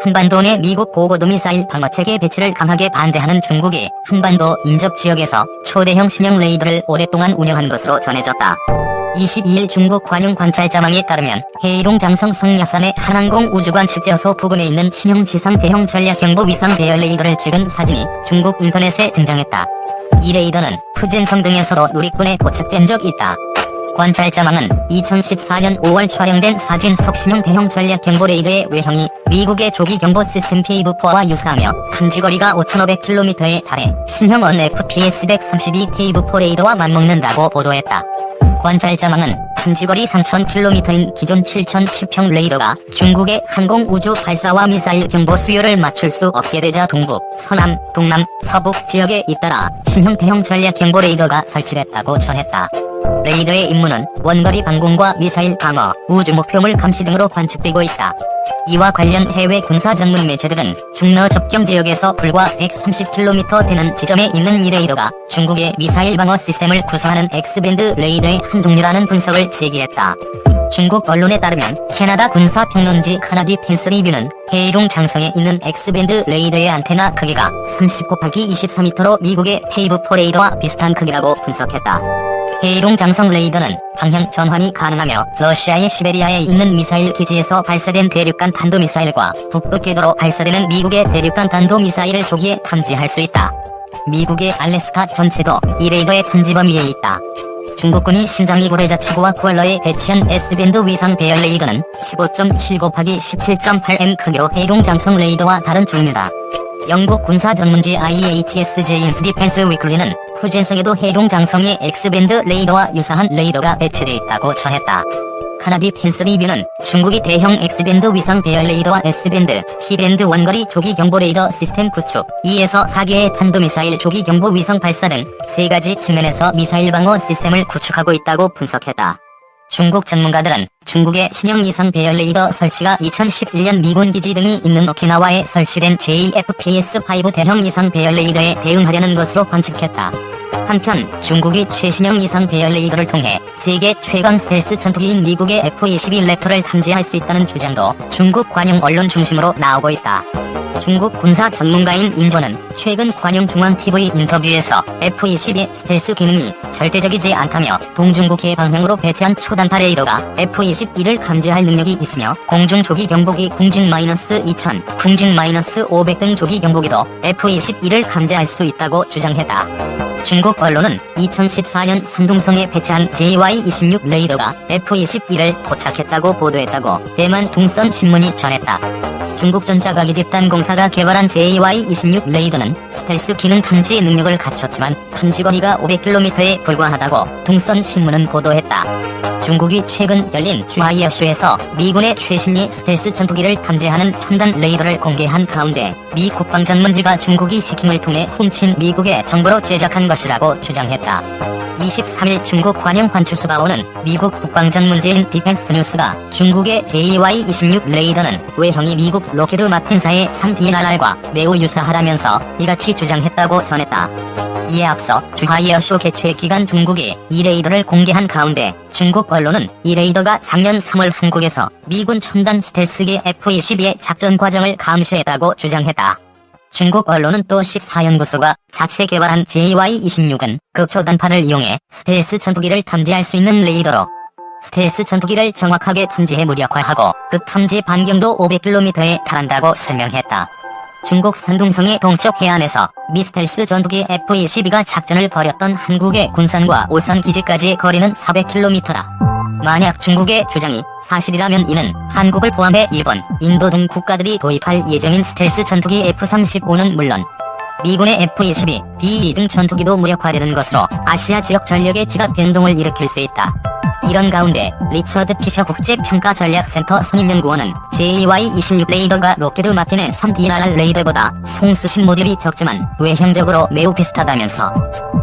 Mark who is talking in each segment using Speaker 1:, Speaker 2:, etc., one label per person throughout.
Speaker 1: 한반도 내 미국 고고도 미사일 방어체계 배치를 강하게 반대하는 중국이 한반도 인접 지역에서 초대형 신형 레이더를 오랫동안 운영한 것으로 전해졌다. 22일 중국 관영 관찰자망에 따르면 해이롱 장성 성야산의 한항공 우주관 측제어소 부근에 있는 신형 지상 대형 전략경보 위상 대열 레이더를 찍은 사진이 중국 인터넷에 등장했다. 이 레이더는 푸젠성 등에서도 누리꾼에 포착된 적 있다. 관찰자망은 2014년 5월 촬영된 사진 속 신형 대형 전략경보 레이더의 외형이 미국의 조기경보 시스템 페이브4와 유사하며 탐지거리가 5,500km에 달해 신형 원 FPS-132 페이브4 레이더와 맞먹는다고 보도했다. 관찰자망은 탐지거리 3,000km인 기존 7,010평 레이더가 중국의 항공 우주 발사와 미사일 경보 수요를 맞출 수 없게 되자 동북, 서남, 동남, 서북 지역에 잇따라 신형 대형 전략 경보 레이더가 설치됐다고 전했다. 레이더의 임무는 원거리 방공과 미사일 방어, 우주 목표물 감시 등으로 관측되고 있다. 이와 관련 해외 군사 전문 매체들은 중러 접경 지역에서 불과 130km 되는 지점에 있는 이 레이더가 중국의 미사일 방어 시스템을 구성하는 X밴드 레이더의 한 종류라는 분석을 제기했다. 중국 언론에 따르면 캐나다 군사평론지 카나디 펜스 리뷰는 해이롱 장성에 있는 X밴드 레이더의 안테나 크기가 30×24m로 미국의 페이브4 레이더와 비슷한 크기라고 분석했다. 해이롱 장성 레이더는 방향 전환이 가능하며 러시아의 시베리아에 있는 미사일 기지에서 발사된 대륙간 탄도미사일과 북극 궤도로 발사되는 미국의 대륙간 탄도미사일을 조기에 탐지할 수 있다. 미국의 알래스카 전체도 이 레이더의 탐지 범위에 있다. 중국군이 신장이 고래자치구와 쿠얼러에 배치한 S밴드 위상 대열 레이더는 15.7×17.8m 크기로 해이롱 장성 레이더와 다른 종류다. 영국 군사 전문지 IHS 제임스 디펜스 위클리는 푸젠성에도 해이롱 장성의 X밴드 레이더와 유사한 레이더가 배치되어 있다고 전했다. 카나디 펜스 리뷰는 중국이 대형 X밴드 위상 대열 레이더와 S밴드, T밴드 원거리 조기 경보 레이더 시스템 구축, 2에서 4개의 탄도미사일 조기 경보 위성 발사 등 3가지 측면에서 미사일 방어 시스템을 구축하고 있다고 분석했다. 중국 전문가들은 중국의 신형 이상 대열 레이더 설치가 2011년 미군 기지 등이 있는 오키나와에 설치된 JFPS-5 대형 이상 대열 레이더에 대응하려는 것으로 관측했다. 한편 중국이 최신형 이상 대열 레이더를 통해 세계 최강 스텔스 전투기인 미국의 F-22 랩터를 탐지할 수 있다는 주장도 중국 관영 언론 중심으로 나오고 있다. 중국 군사 전문가인 인조는 최근 관영 중앙TV 인터뷰에서 F-22의 스텔스 기능이 절대적이지 않다며 동중국해 방향으로 배치한 초단파 레이더가 F-22를 감지할 능력이 있으며 공중 조기 경보기 궁중-2000, 궁중-500 등 조기 경보기도 F-22를 감지할 수 있다고 주장했다. 중국 언론은 2014년 산둥성에 배치한 JY-26 레이더가 F-22를 포착했다고 보도했다고 대만 둥선 신문이 전했다. 중국 전자과기 집단공사가 개발한 JY-26 레이더는 스텔스 기능 탐지 능력을 갖췄지만 탐지거리가 500km에 불과하다고 둥선 신문은 보도했다. 중국이 최근 열린 주하이어쇼에서 미군의 최신의 스텔스 전투기를 탐지하는 첨단 레이더를 공개한 가운데 미 국방전문지가 중국이 해킹을 통해 훔친 미국의 정보로 제작한 것이라고 주장했다. 23일 중국 관영 환추수가 오는 미국 국방전문지인 디펜스 뉴스가 중국의 JY-26 레이더는 외형이 미국 로키드 마틴사의 3DNRR과 매우 유사하다면서 이같이 주장했다고 전했다. 이에 앞서 주하이어쇼 개최 기간 중국이 이 레이더를 공개한 가운데 중국 언론은 이 레이더가 작년 3월 한국에서 미군 첨단 스텔스기 F-22의 작전 과정을 감시했다고 주장했다. 중국 언론은 또 14연구소가 자체 개발한 JY-26은 극초단파를 이용해 스텔스 전투기를 탐지할 수 있는 레이더로 스텔스 전투기를 정확하게 탐지해 무력화하고 극탐지 반경도 500km에 달한다고 설명했다. 중국 산둥성의 동쪽 해안에서 미스텔스 전투기 F-22가 작전을 벌였던 한국의 군산과 오산 기지까지의 거리는 400km다. 만약 중국의 주장이 사실이라면 이는 한국을 포함해 일본, 인도 등 국가들이 도입할 예정인 스텔스 전투기 F-35는 물론 미군의 F-22, B-2 등 전투기도 무력화되는 것으로 아시아 지역 전력의 지각 변동을 일으킬 수 있다. 이런 가운데 리처드 피셔 국제평가전략센터 선임연구원은 JY-26 레이더가 로키드 마틴의 3DNRR 레이더보다 송수신 모듈이 적지만 외형적으로 매우 비슷하다면서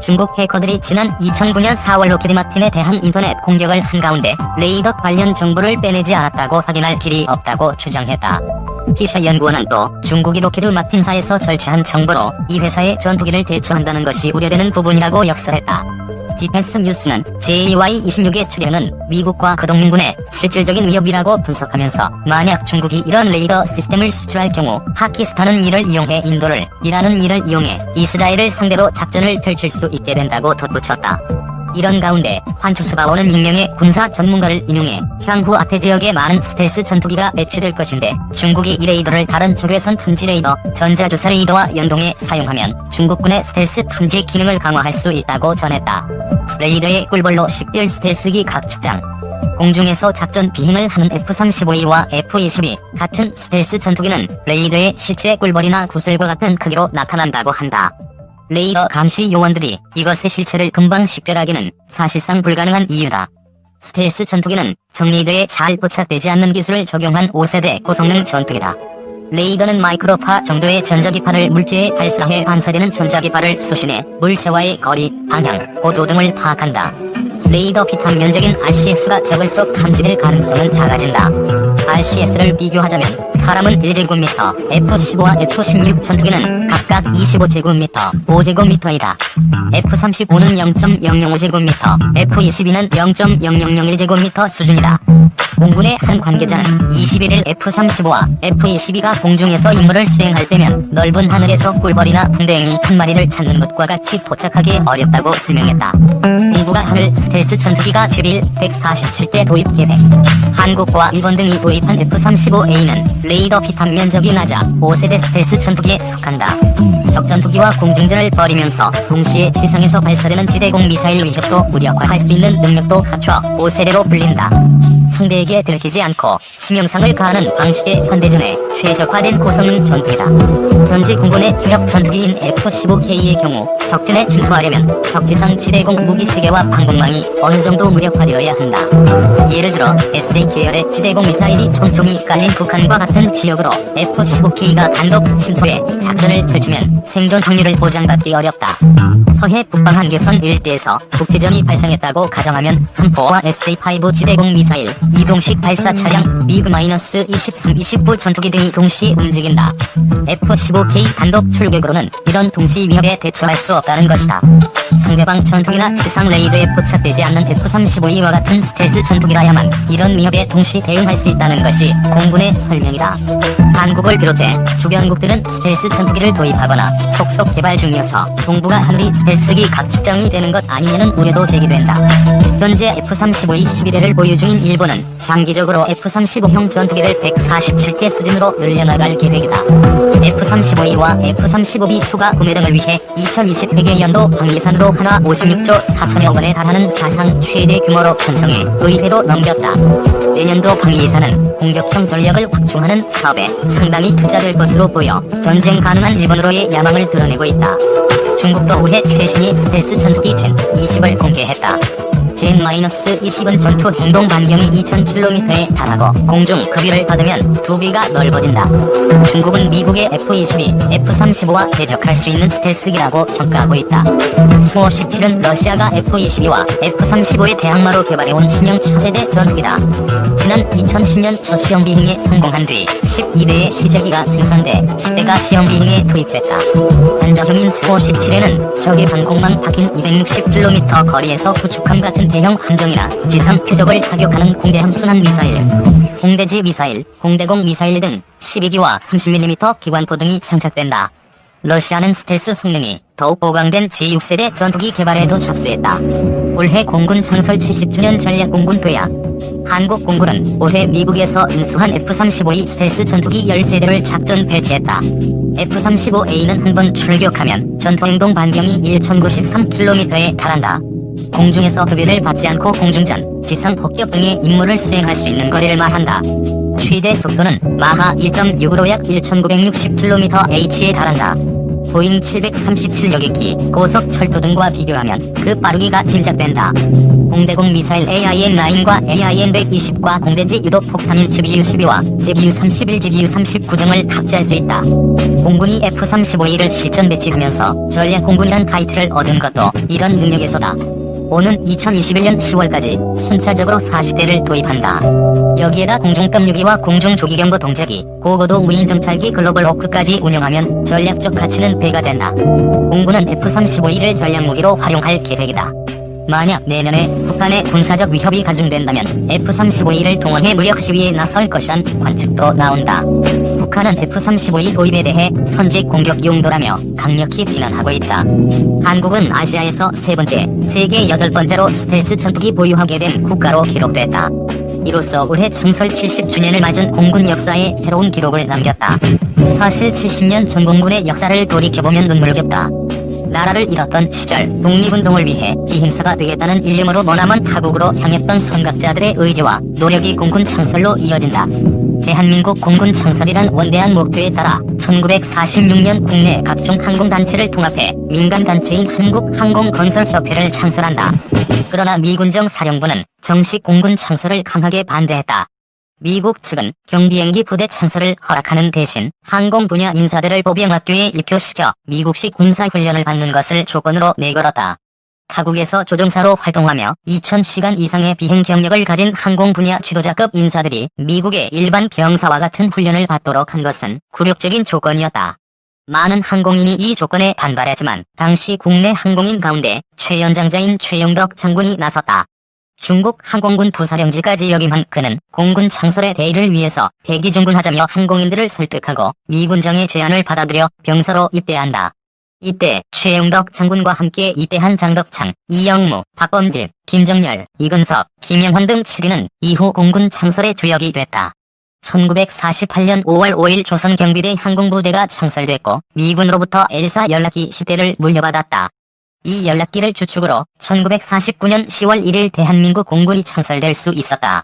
Speaker 1: 중국 해커들이 지난 2009년 4월 로키드 마틴에 대한 인터넷 공격을 한 가운데 레이더 관련 정보를 빼내지 않았다고 확인할 길이 없다고 주장했다. 피셔 연구원은 또 중국이 로키드 마틴사에서 절취한 정보로 이 회사의 전투기를 대처한다는 것이 우려되는 부분이라고 역설했다. 디펜스 뉴스는 JY26의 출현은 미국과 그동맹군의 실질적인 위협이라고 분석하면서 만약 중국이 이런 레이더 시스템을 수출할 경우 파키스탄은 이를 이용해 인도를, 이란은 이를 이용해 이스라엘을 상대로 작전을 펼칠 수 있게 된다고 덧붙였다. 이런 가운데 환추수바오는 익명의 군사 전문가를 인용해 향후 아태 지역에 많은 스텔스 전투기가 배치될 것인데 중국이 이 레이더를 다른 적외선 탐지 레이더, 전자주사 레이더와 연동해 사용하면 중국군의 스텔스 탐지 기능을 강화할 수 있다고 전했다. 레이더의 꿀벌로 식별 스텔스기 각 축장. 공중에서 작전 비행을 하는 F-35E와 F-22 같은 스텔스 전투기는 레이더의 실제 꿀벌이나 구슬과 같은 크기로 나타난다고 한다. 레이더 감시 요원들이 이것의 실체를 금방 식별하기는 사실상 불가능한 이유다. 스텔스 전투기는 정레이더에 잘 포착되지 않는 기술을 적용한 5세대 고성능 전투기다. 레이더는 마이크로파 정도의 전자기파를 물체에 발사해 반사되는 전자기파를 수신해 물체와의 거리, 방향, 고도 등을 파악한다. 레이더 피탄 면적인 RCS가 적을수록 탐지될 가능성은 작아진다. RCS를 비교하자면 사람은 1제곱미터, F-15와 F-16 전투기는 각각 25제곱미터, 5제곱미터이다. F-35는 0.005제곱미터, F-22는 0.0001제곱미터 수준이다. 공군의 한 관계자는 21일 F-35와 F-22가 공중에서 임무를 수행할 때면 넓은 하늘에서 꿀벌이나 풍뎅이 한 마리를 찾는 것과 같이 포착하기 어렵다고 설명했다. 공부가 하늘 스텔스 전투기가 11, 147대 도입 계획. 한국과 일본 등이 도입한 F-35A는 레이더 피탄 면적이 낮아 5세대 스텔스 전투기에 속한다. 적전투기와 공중전을 벌이면서 동시에 지상에서 발사되는 지대공 미사일 위협도 무력화할 수 있는 능력도 갖춰 5세대로 불린다. 상대에게 들키지 않고 치명상을 가하는 방식의 현대전에 최적화된 고성능 전투기다. 현재 공군의 주력 전투기인 F-15K의 경우 적진에 침투하려면 적지상 지대공 무기체계와 방공망이 어느 정도 무력화되어야 한다. 예를 들어 SA 계열의 지대공 미사일이 촘촘히 깔린 북한과 같은 지역으로 F-15K가 단독 침투해 작전을 펼치면 생존 확률을 보장받기 어렵다. 서해 북방 한계선 일대에서 북지전이 발생했다고 가정하면 한포와 SA-5 지대공 미사일, 이동식 발사 차량, 미그-23, 29 전투기 등이 동시 움직인다. F-15K 단독 출격으로는 이런 동시 위협에 대처할 수 없다는 것이다. 상대방 전투기나 지상 레이더에 포착되지 않는 F-35E와 같은 스텔스 전투기라야만 이런 위협에 동시 대응할 수 있다는 것이 공군의 설명이다. 한국을 비롯해 주변국들은 스텔스 전투기를 도입하거나 속속 개발 중이어서 동북아 하늘이 스텔스기 각 축장이 되는 것 아니냐는 우려도 제기된다. 현재 F-35E 12대를 보유 중인 일본은 장기적으로 F-35형 전투기를 147대 수준으로 늘려나갈 계획이다. F-35E와 F-35B 추가 구매 등을 위해 2020 회계연도 방예산으로 하나 56조 4천여 원에 달하는 사상 최대 규모로 편성해 의회로 넘겼다. 내년도 방예산은 공격형 전력을 확충하는 사업에 상당히 투자될 것으로 보여 전쟁 가능한 일본으로의 야망을 드러내고 있다. 중국도 올해 최신의 스텔스 전투기 젠-20을 공개했다. 젠-20은 전투 행동 반경이 2000km에 달하고 공중 급유를 받으면 두 배가 넓어진다. 중국은 미국의 F-22, F-35와 대적할 수 있는 스텔스기라고 평가하고 있다. 수-57은 러시아가 F-22와 F-35의 대항마로 개발해온 신형 차세대 전투기다. 지난 2010년 첫 시험 비행에 성공한 뒤 12대의 시제기가 생산돼 10대가 시험 비행에 투입됐다. 단자형인 수-57에는 적의 방공망 확인 260km 거리에서 구축함 같은 대형 함정이나 지상 표적을 타격하는 공대함 순환 미사일, 공대지 미사일, 공대공 미사일 등 12기와 30mm 기관포 등이 장착된다. 러시아는 스텔스 성능이 더욱 보강된 제6세대 전투기 개발에도 착수했다. 올해 공군 창설 70주년 전략공군 도약. 한국 공군은 올해 미국에서 인수한 F-35E 스텔스 전투기 10세대를 작전 배치했다. F-35A는 한 번 출격하면 전투행동 반경이 1093km에 달한다. 공중에서 급유를 받지 않고 공중전, 지상 폭격 등의 임무를 수행할 수 있는 거리를 말한다. 최대 속도는 마하 1.6으로 약 1960km/h에 달한다. 보잉 737 여객기, 고속 철도 등과 비교하면 그 빠르기가 짐작된다. 공대공 미사일 AIM-9과 AIM-120과 공대지 유도 폭탄인 GBU-12와 GBU-31, GBU-39 등을 탑재할 수 있다. 공군이 F-35E를 실전 배치하면서 전략공군이란 타이틀을 얻은 것도 이런 능력에서다. 오는 2021년 10월까지 순차적으로 40대를 도입한다. 여기에다 공중급 유기와 공중조기경보 동작기, 고고도 무인정찰기 글로벌 호크까지 운영하면 전략적 가치는 배가 된다. 공군은 F-35E를 전략무기로 활용할 계획이다. 만약 내년에 북한의 군사적 위협이 가중된다면 F-35E를 동원해 무력 시위에 나설 것이란 관측도 나온다. 북한은 F-35E 도입에 대해 선제 공격 용도라며 강력히 비난하고 있다. 한국은 아시아에서 세 번째, 세계 8번째로 스텔스 전투기 보유하게 된 국가로 기록됐다. 이로써 올해 창설 70주년을 맞은 공군 역사에 새로운 기록을 남겼다. 사실 70년 전 공군의 역사를 돌이켜보면 눈물겹다. 나라를 잃었던 시절 독립운동을 위해 희생사가 되겠다는 일념으로 머나먼 타국으로 향했던 선각자들의 의지와 노력이 공군 창설로 이어진다. 대한민국 공군 창설이란 원대한 목표에 따라 1946년 국내 각종 항공단체를 통합해 민간단체인 한국항공건설협회를 창설한다. 그러나 미군정 사령부는 정식 공군 창설을 강하게 반대했다. 미국 측은 경비행기 부대 창설을 허락하는 대신 항공 분야 인사들을 보병학교에 입교시켜 미국식 군사훈련을 받는 것을 조건으로 내걸었다. 타국에서 조종사로 활동하며 2000시간 이상의 비행 경력을 가진 항공 분야 지도자급 인사들이 미국의 일반 병사와 같은 훈련을 받도록 한 것은 굴욕적인 조건이었다. 많은 항공인이 이 조건에 반발했지만 당시 국내 항공인 가운데 최연장자인 최영덕 장군이 나섰다. 중국 항공군 부사령지까지 역임한 그는 공군 창설의 대의를 위해서 대기중군하자며 항공인들을 설득하고 미군정의 제안을 받아들여 병사로 입대한다. 이때 최영덕 장군과 함께 입대한 장덕창, 이영무, 박범집, 김정열, 이근석, 김영환 등 7인은 이후 공군 창설의 주역이 됐다. 1948년 5월 5일 조선경비대 항공부대가 창설됐고 미군으로부터 L사 연락기 10대를 물려받았다. 이 연락기를 주축으로 1949년 10월 1일 대한민국 공군이 창설될 수 있었다.